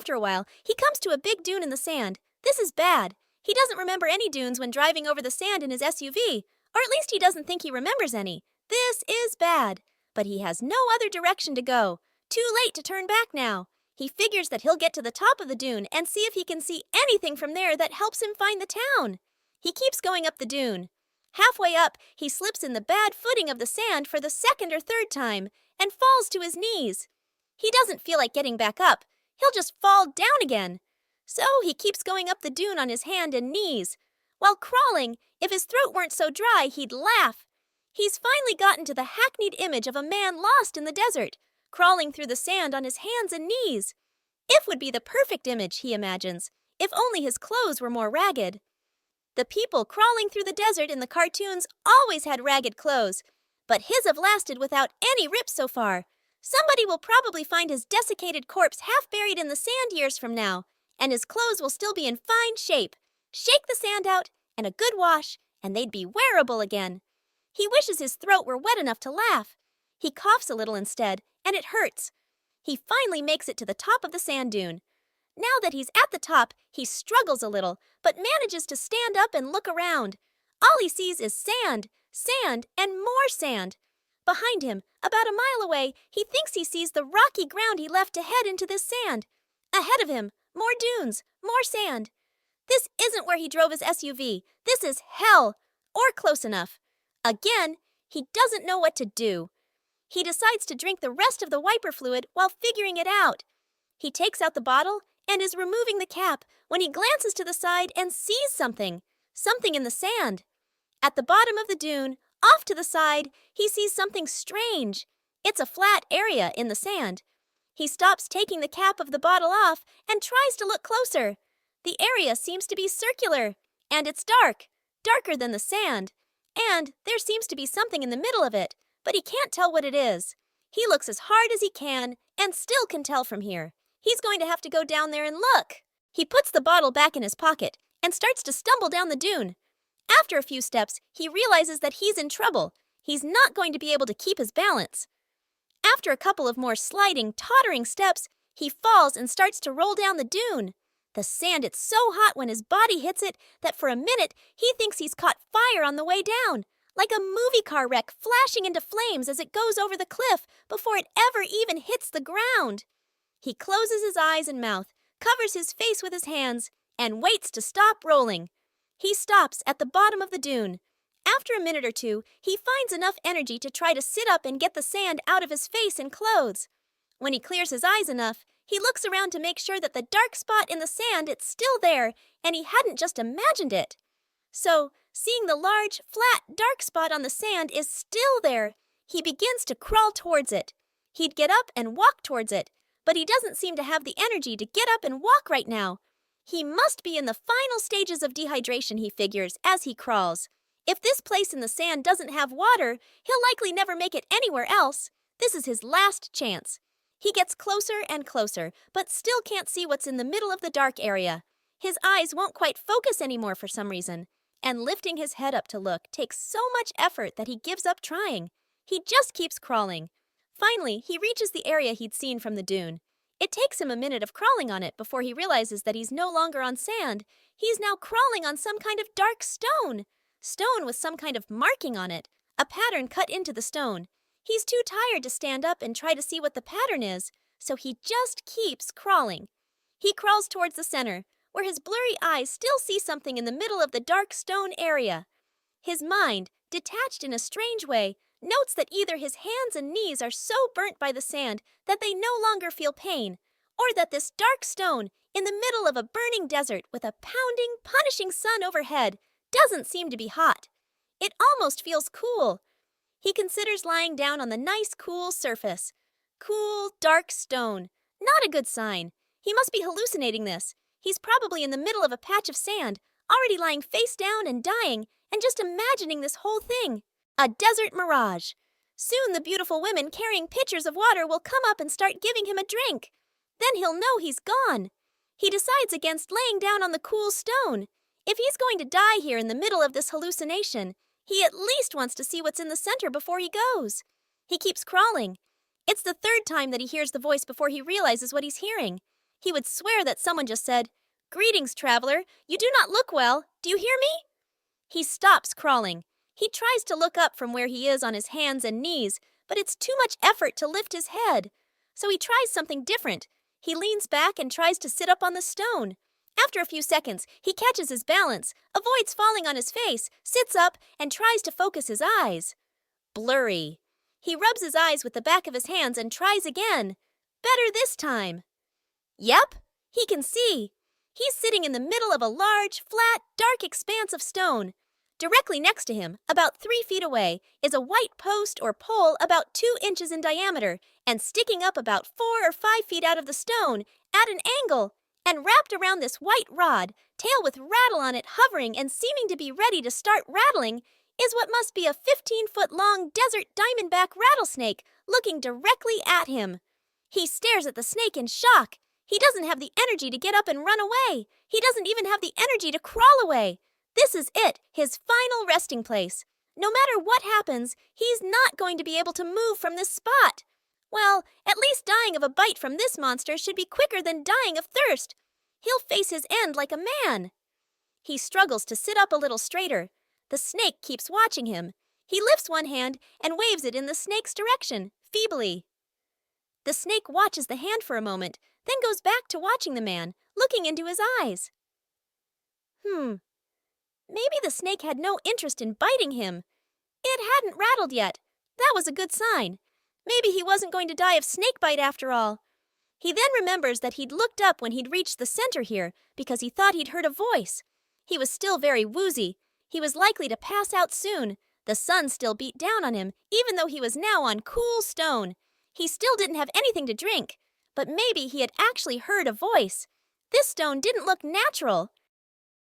After a while, he comes to a big dune in the sand. This is bad. He doesn't remember any dunes when driving over the sand in his SUV, or at least he doesn't think he remembers any. This is bad. But he has no other direction to go. Too late to turn back now. He figures that he'll get to the top of the dune and see if he can see anything from there that helps him find the town. He keeps going up the dune. Halfway up, he slips in the bad footing of the sand for the second or third time and falls to his knees. He doesn't feel like getting back up. He'll just fall down again. So he keeps going up the dune on his hand and knees. While crawling, if his throat weren't so dry, he'd laugh. He's finally gotten to the hackneyed image of a man lost in the desert, crawling through the sand on his hands and knees. It would be the perfect image, he imagines, if only his clothes were more ragged. The people crawling through the desert in the cartoons always had ragged clothes, but his have lasted without any rips so far. Somebody will probably find his desiccated corpse half buried in the sand years from now, and his clothes will still be in fine shape. Shake the sand out, and a good wash, and they'd be wearable again. He wishes his throat were wet enough to laugh. He coughs a little instead, and it hurts. He finally makes it to the top of the sand dune. Now that he's at the top, he struggles a little, but manages to stand up and look around. All he sees is sand, sand, and more sand. Behind him, about a mile away, he thinks he sees the rocky ground he left to head into this sand. Ahead of him, more dunes, more sand. This isn't where he drove his SUV. This is hell, or close enough. Again, he doesn't know what to do. He decides to drink the rest of the wiper fluid while figuring it out. He takes out the bottle and is removing the cap when he glances to the side and sees something in the sand. At the bottom of the dune, off to the side, he sees something strange. It's a flat area in the sand. He stops taking the cap of the bottle off and tries to look closer. The area seems to be circular, and it's dark, darker than the sand. And there seems to be something in the middle of it, but he can't tell what it is. He looks as hard as he can and still can tell from here. He's going to have to go down there and look. He puts the bottle back in his pocket and starts to stumble down the dune. After a few steps, he realizes that he's in trouble. He's not going to be able to keep his balance. After a couple of more sliding, tottering steps, he falls and starts to roll down the dune. The sand is so hot when his body hits it that for a minute he thinks he's caught fire on the way down, like a movie car wreck flashing into flames as it goes over the cliff before it ever even hits the ground. He closes his eyes and mouth, covers his face with his hands, and waits to stop rolling. He stops at the bottom of the dune. After a minute or two, he finds enough energy to try to sit up and get the sand out of his face and clothes. When he clears his eyes enough, he looks around to make sure that the dark spot in the sand is still there and he hadn't just imagined it. So, seeing the large, flat, dark spot on the sand is still there, he begins to crawl towards it. He'd get up and walk towards it, but he doesn't seem to have the energy to get up and walk right now. He must be in the final stages of dehydration, he figures, as he crawls. If this place in the sand doesn't have water, he'll likely never make it anywhere else. This is his last chance. He gets closer and closer, but still can't see what's in the middle of the dark area. His eyes won't quite focus anymore for some reason, and lifting his head up to look takes so much effort that he gives up trying. He just keeps crawling. Finally, he reaches the area he'd seen from the dune. It takes him a minute of crawling on it before he realizes that he's no longer on sand. He's now crawling on some kind of dark stone. Stone with some kind of marking on it, a pattern cut into the stone. He's too tired to stand up and try to see what the pattern is, so he just keeps crawling. He crawls towards the center, where his blurry eyes still see something in the middle of the dark stone area. His mind, detached in a strange way, notes that either his hands and knees are so burnt by the sand that they no longer feel pain, or that this dark stone, in the middle of a burning desert with a pounding, punishing sun overhead, doesn't seem to be hot. It almost feels cool. He considers lying down on the nice, cool surface. Cool, dark stone. Not a good sign. He must be hallucinating this. He's probably in the middle of a patch of sand, already lying face down and dying, and just imagining this whole thing. A desert mirage. Soon the beautiful women carrying pitchers of water will come up and start giving him a drink. Then he'll know he's gone. He decides against laying down on the cool stone. If he's going to die here in the middle of this hallucination, he at least wants to see what's in the center before he goes. He keeps crawling. It's the third time that he hears the voice before he realizes what he's hearing. He would swear that someone just said, "Greetings, traveler. You do not look well. Do you hear me?" He stops crawling. He tries to look up from where he is on his hands and knees, but it's too much effort to lift his head. So he tries something different. He leans back and tries to sit up on the stone. After a few seconds, he catches his balance, avoids falling on his face, sits up, and tries to focus his eyes. Blurry. He rubs his eyes with the back of his hands and tries again. Better this time. Yep, he can see. He's sitting in the middle of a large, flat, dark expanse of stone. Directly next to him, about 3 feet away, is a white post or pole about 2 inches in diameter and sticking up about 4 or 5 feet out of the stone at an angle. And wrapped around this white rod, tail with rattle on it hovering and seeming to be ready to start rattling, is what must be a 15-foot-long desert diamondback rattlesnake looking directly at him. He stares at the snake in shock. He doesn't have the energy to get up and run away. He doesn't even have the energy to crawl away. This is it, his final resting place. No matter what happens, he's not going to be able to move from this spot. Well, at least dying of a bite from this monster should be quicker than dying of thirst. He'll face his end like a man. He struggles to sit up a little straighter. The snake keeps watching him. He lifts one hand and waves it in the snake's direction, feebly. The snake watches the hand for a moment, then goes back to watching the man, looking into his eyes. Maybe the snake had no interest in biting him. It hadn't rattled yet. That was a good sign. Maybe he wasn't going to die of snake bite after all. He then remembers that he'd looked up when he'd reached the center here because he thought he'd heard a voice. He was still very woozy. He was likely to pass out soon. The sun still beat down on him, even though he was now on cool stone. He still didn't have anything to drink, but maybe he had actually heard a voice. This stone didn't look natural.